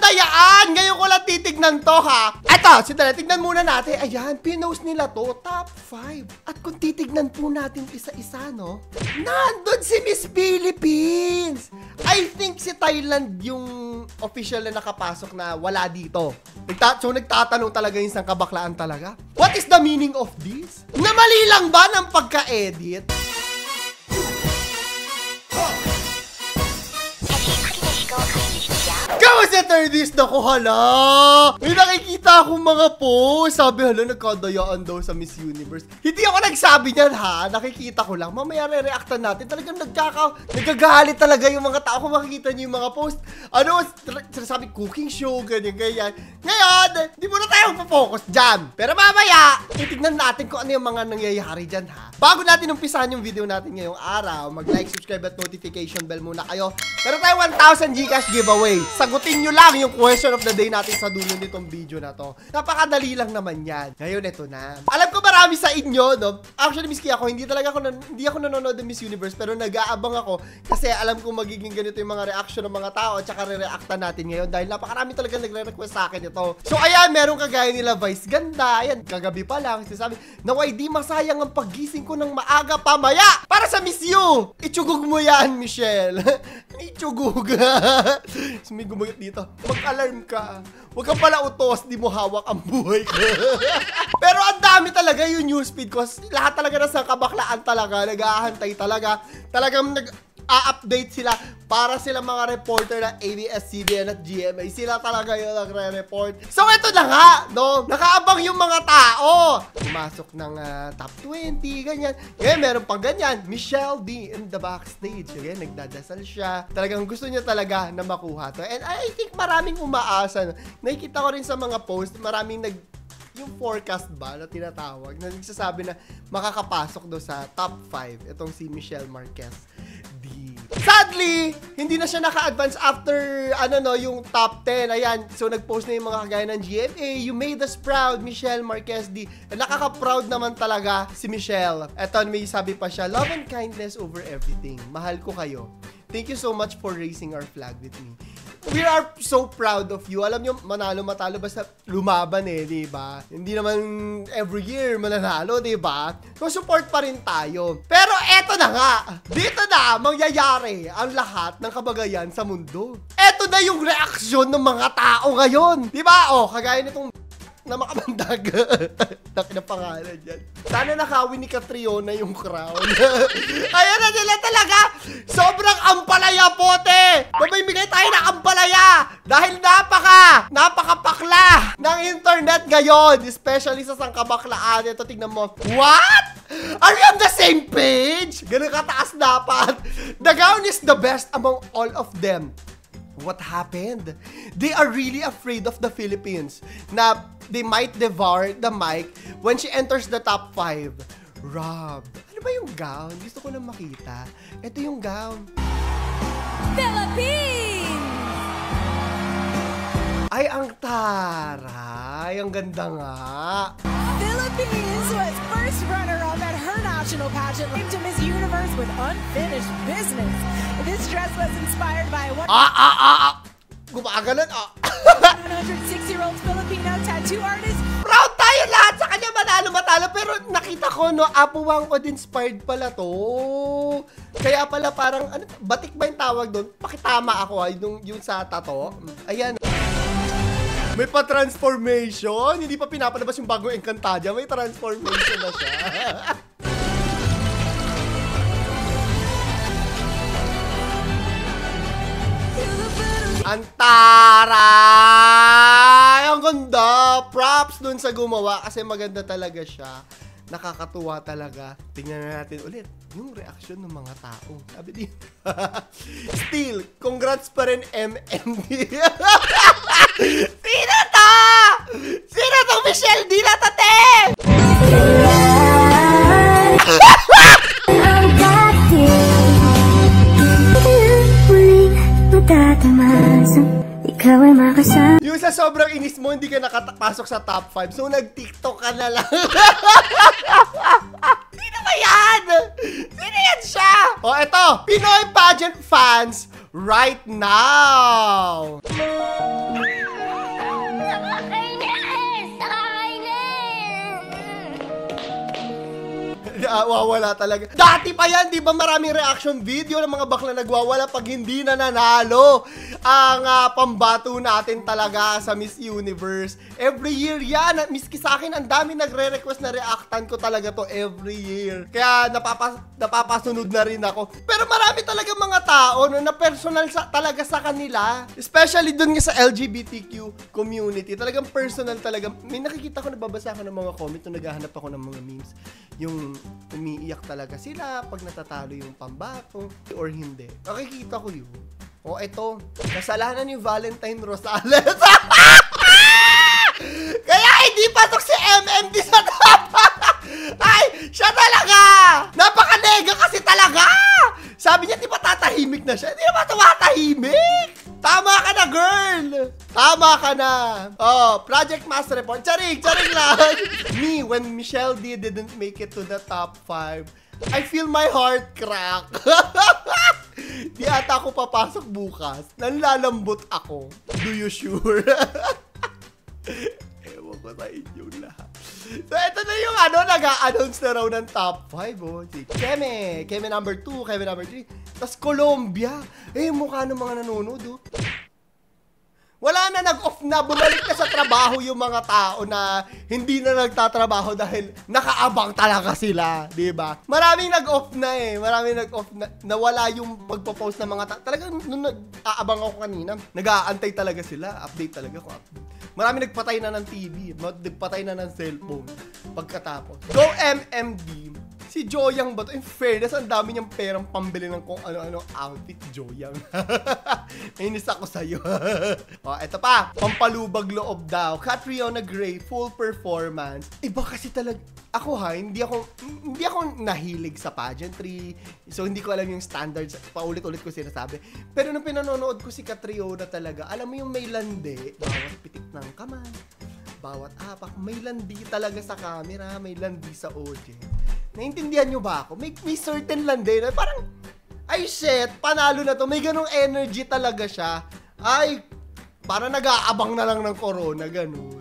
dayaan! Ngayon ko lang titignan to, ha? Eto, sandali, tignan muna natin. Ayan, pinost nila to, top 5. At kung titignan po natin isa-isa, no? Nandun si Miss Philippines! I think si Thailand yung official na nakapasok na wala dito. So, nagtatanong talaga yung isang kabaklaan talaga. What is the meaning of this? Na mali lang ba ng pagka-edit? Kamusta Tardis? Naku, hala! May nakikita akong mga post. Sabi, hala, nagkadayaan daw sa Miss Universe. Hindi ako nagsabi niyan, ha? Nakikita ko lang. Mamaya re-reactan natin. Talagang nagagalit talaga yung mga tao. Kung makikita niyo yung mga post. Ano, sinasabi, cooking show, ganyan. Ngayon, di muna tayo focus dyan. Pero mamaya, titignan natin kung ano yung mga nangyayari dyan, ha? Bago natin umpisahan yung video natin ngayong araw, mag-like, subscribe at notification bell muna kayo. Pero tayo 1,000 Gcash giveaway. Sagutin nyo lang yung question of the day natin sa dulo nitong video na to. Napakadali lang naman yan. Ngayon, ito na. Alam ko marami sa inyo, no? Actually, miski ako, hindi ako nanonood ng Miss Universe, pero nag-aabang ako kasi alam ko magiging ganito yung mga reaction ng mga tao at saka re-reactan natin ngayon dahil napakarami talaga nagre-request sa akin ito. So, ayan, meron kagaya nila Vice Ganda. Ayan, kagabi pa lang. Sabi, naway di masayang ang paggising ko ng maaga pamaya para sa Miss You. Itsyugog mo yan, Michelle. Itsyugog. May gumagot dito. Mag-alarm ka. Huwag ka pala utos, di mo hawak ang buhay ko. Pero ang dami talaga yung newsfeed ko. Lahat talaga nasa kabaklaan talaga. Nag-aahantay talaga. Talagang nag-a-update sila para sila mga reporter na ABS-CBN at GMA. Sila talaga yung nagre-report. So, ito na nga, no? Nakaabang yung mga tao. Pumasok ng top 20, ganyan. Ngayon, meron pang ganyan. Michelle D in the backstage. Ngayon, nagdadasal siya. Talagang gusto niya talaga na makuha to. And I think maraming umaasa. Nakikita ko rin sa mga post, maraming yung forecast ba na tinatawag, na nagsasabi na makakapasok do sa top 5 itong si Michelle Marquez D. Sadly, hindi na siya naka-advance after, yung top 10. Ayan, so nag-post na yung mga kagaya ng GMA. You made us proud, Michelle Marquez D. Nakaka-proud naman talaga si Michelle. Eto, may sabi pa siya, love and kindness over everything. Mahal ko kayo. Thank you so much for raising our flag with me. We are so proud of you. Alam nyo, manalo matalo basta lumaban diba? Hindi naman every year mananalo, diba? So, support pa rin tayo. Pero eto na nga, dito na mangyayari ang lahat ng kabagayan sa mundo. Eto na yung reaksyon ng mga tao ngayon. Diba? O, kagaya nitong na makamandag. Taki na pangalan yan. Sana nakawin ni Catriona yung crown. Ayan na nila talaga. Sobrang ampalaya, pote. Mamimigay tayo ng ampalaya. Dahil napakapakla ng internet ngayon. Especially sa sangkabaklaan. Ito, tignan mo. What? Are you on the same page? Ganun kataas dapat. The gown is the best among all of them. What happened? They are really afraid of the Philippines na they might devour the mic when she enters the top 5. Rob, ano ba yung gown? Gusto ko na makita. Ito yung gown. Philippines! Ay, ang taray. Ang ganda nga. Philippines was first runner-up at her national pageant into Miss Universe with unfinished business. This dress was inspired by one Gumagalan, 106-year-old Filipino tattoo artist. Proud tayo lahat sa kanya, manalo-matalo. Pero nakita ko, no, Apuwang ko inspired pala to. Kaya pala parang, batik ba yung tawag doon? Pakitama ako, yung sa tato. Ayan. May pa-transformation. Hindi pa pinapalabas yung bagong Encantadia. May transformation na siya. Ang taray! Ang ganda! Props dun sa gumawa kasi maganda talaga siya. Nakakatuwa talaga. Tingnan na natin ulit yung reaction ng mga tao. Sabi din. Still, congrats pa rin MMD. Sino to? Sino to, Michelle? Di na tate! Yung sa sobrang inis mo, hindi ka nakapasok sa top 5. So, nag-TikTok ka na lang. Sino ba yan? Sino yan siya? O, eto. Pinoy pageant fans right now. Wawala talaga. Dati pa yan, di ba maraming reaction video ng mga bakla nagwawala pag hindi na nanalo ang pambato natin talaga sa Miss Universe. Every year yan. Miski sa akin, ang dami nagre-request na reactan ko talaga to every year. Kaya napapasunod na rin ako. Pero marami talaga mga tao no, na personal talaga sa kanila. Especially dun nga sa LGBTQ community. Talagang personal talaga. May nakikita ko, nababasa ko ng mga comment nung naghahanap ako ng mga memes. Yung umiiyak talaga sila pag natatalo yung pambato or hindi. Nakikita ko yun. O eto, kasalanan ni Valentine Rosales. Kaya hindi pasok si MMD sa top. Ay, siya talaga. Napaka-nega kasi talaga. Sabi niya, di ba tatahimik na siya? Hindi naman tumatahimik. Tama ka na, girl. Tama ka na. Oh, Project Mass Report. Charing lang. Me, when Michelle D didn't make it to the top 5, I feel my heart crack. Di ata ako papasok bukas. Nanlalambot ako. Do you sure? Ewan ko sa inyong lahat. So, ito na yung nag-a-announce na raw ng top 5. Oh. Si Keme number 2, Keme number 3. Tapos Colombia. Mukha ng mga nanonood. Oh. Wala na, nag-off na, bumalik na sa trabaho yung mga tao na hindi na nagtatrabaho dahil nakaabang talaga sila, di ba? Maraming nag-off na maraming nag-off na, nawala yung pagpo-post ng mga tao. Talagang nung nag-aabang ako kanina, nag-aantay talaga sila, update talaga ko. Maraming nagpatay na ng TV, nagpatay na ng cellphone pagkatapos. Go MMD! Si Joyang ba to? In fairness, ang dami niyang perang pambili ng kung ano-ano outfit, Joyang. Nainis ako sa'yo. O, eto pa. Pampalubag loob daw. Catriona Gray, full performance. Iba kasi talaga. Ako hindi ako nahilig sa pageantry. So, hindi ko alam yung standards. Paulit-ulit ko sinasabi. Pero nung pinanonood ko si Catriona talaga, alam mo yung may lande. Bawat pitik ng kamay. Bawat apak. May landi talaga sa camera. May landi sa audience. Naintindihan nyo ba ako? May certain landi na parang, ay shit, panalo na to. May ganong energy talaga siya. Ay, parang nag-aabang na lang ng corona, ganun.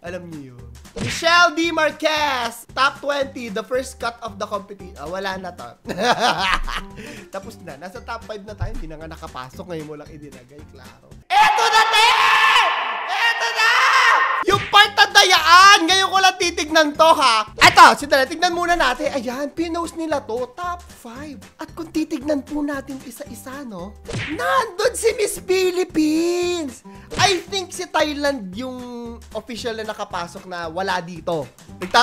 Alam niyo yun. Michelle D. Marquez, top 20, the first cut of the competition. Wala na to. Tapos na, nasa top 5 na tayo. Hindi na nga nakapasok. Ngayon mo lang idinagay, klaro. Eto na, te! Eto na! Yung part na dayaan! Ngayon ko lang titignan to, ha? Eto, sandali, tignan muna natin. Ayan, pinost nila to, top 5. At kung titignan po natin isa-isa, no? Nandun si Miss Philippines! I think si Thailand yung official na nakapasok na wala dito.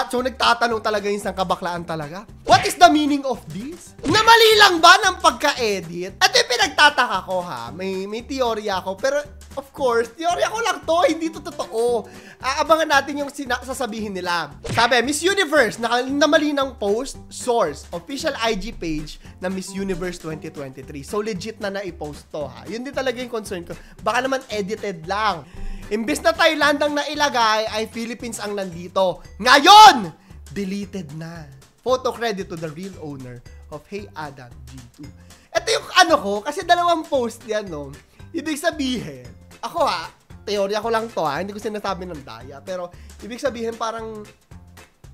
So, nagtatanong talaga yung isang kabaklaan talaga. What is the meaning of this? Namali lang ba ng pagka-edit? Ito yung pinagtataka ko, ha? May teorya ako, pero of course, teorya ko lang to, hindi to totoo. Abangan natin yung sasabihin nila. Sabi, Miss Universe, namali ng post, source, official IG page na Miss Universe 2023. So, legit na i-post to, ha? Yun din talaga yung concern ko. Baka naman edited lang. Imbis na Thailand ang nailagay, ay Philippines ang nandito. Ngayon, deleted na. Photo credit to the real owner of Hey Adam G2. Ito yung ko, kasi dalawang post yan, no? Ibig sabihin, ako teorya ko lang to hindi ko sinasabi ng daya, pero ibig sabihin parang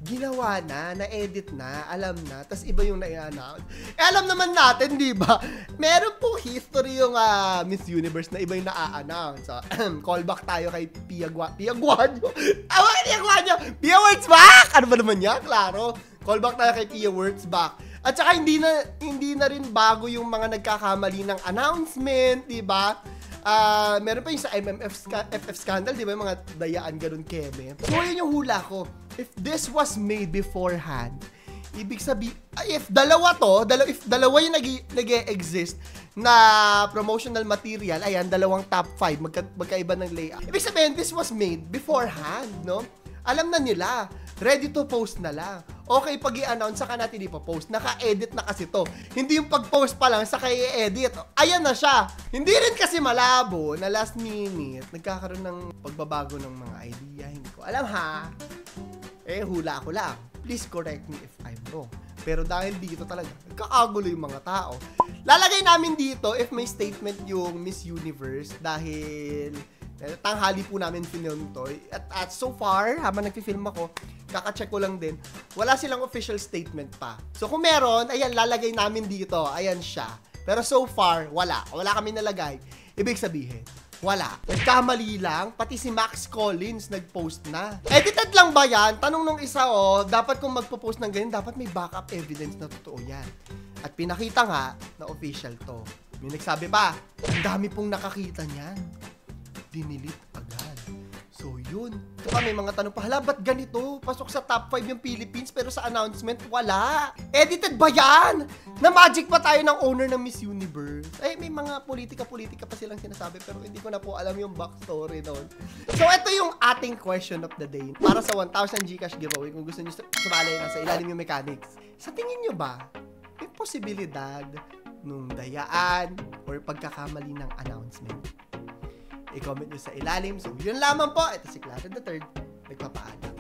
ginawa na-edit na, alam na, tas iba yung na-i-announce. Alam naman natin, di ba? Meron po history yung Miss Universe na iba yung na-a-announce. So, callback tayo kay Pia Guanyo. Pia Words Back! Ano ba naman yan? Klaro. Callback tayo kay Pia Words Back. At saka hindi na rin bago yung mga nagkakamali ng announcement, di ba? Meron pa yung sa FF scandal, di ba? Yung mga dayaan ganun keme. So, yun yung hula ko. If this was made beforehand, ibig sabihin, if dalawa yung nag-e-exist na promotional material, ayan, dalawang top 5, magkaiba ng layout. Ibig sabihin, this was made beforehand, no? Alam na nila, ready to post na lang. Okay, pag i-announce, saka natin ipopost. Naka-edit na kasi to. Hindi yung pag-post pa lang, saka i-edit. Ayan na siya. Hindi rin kasi malabo na last minute, nagkakaroon ng pagbabago ng mga idea. Hindi ko alam, ha? Hula ko lang. Please correct me if I'm wrong. Pero dahil dito talaga, nagkakagulo yung mga tao. Lalagay namin dito if may statement yung Miss Universe dahil Tanghali po namin film to. At so far, habang nagfi-film ako, kaka-check ko lang din, wala silang official statement pa. So kung meron, ayan, lalagay namin dito. Ayan siya. Pero so far, wala. Wala kami nalagay. Ibig sabihin, wala. Nagkamali lang, pati si Max Collins nag-post na. Edited lang ba yan? Tanong nung isa, dapat kung magpo-post ng ganyan, dapat may backup evidence na totoo yan. At pinakita nga na official to. May nagsabi pa, ang dami pong nakakita niyan. Dinilit agad. So yun. Ito pa, may mga tanong pa, hala, ba't ganito? Pasok sa top 5 yung Philippines pero sa announcement, wala. Edited ba yan? Na-magic pa tayo ng owner ng Miss Universe. Ay, may mga politika-politika pa silang sinasabi pero hindi ko na po alam yung backstory doon. So ito yung ating question of the day. Para sa 1,000 Gcash giveaway, kung gusto nyo sumali na sa ilalim yung mechanics. Sa tingin nyo ba, may posibilidad nung dayaan or pagkakamali ng announcement? I-comment nyo sa ilalim. So, yun lamang po. Ito si Clara the Third. Nagpapaalam.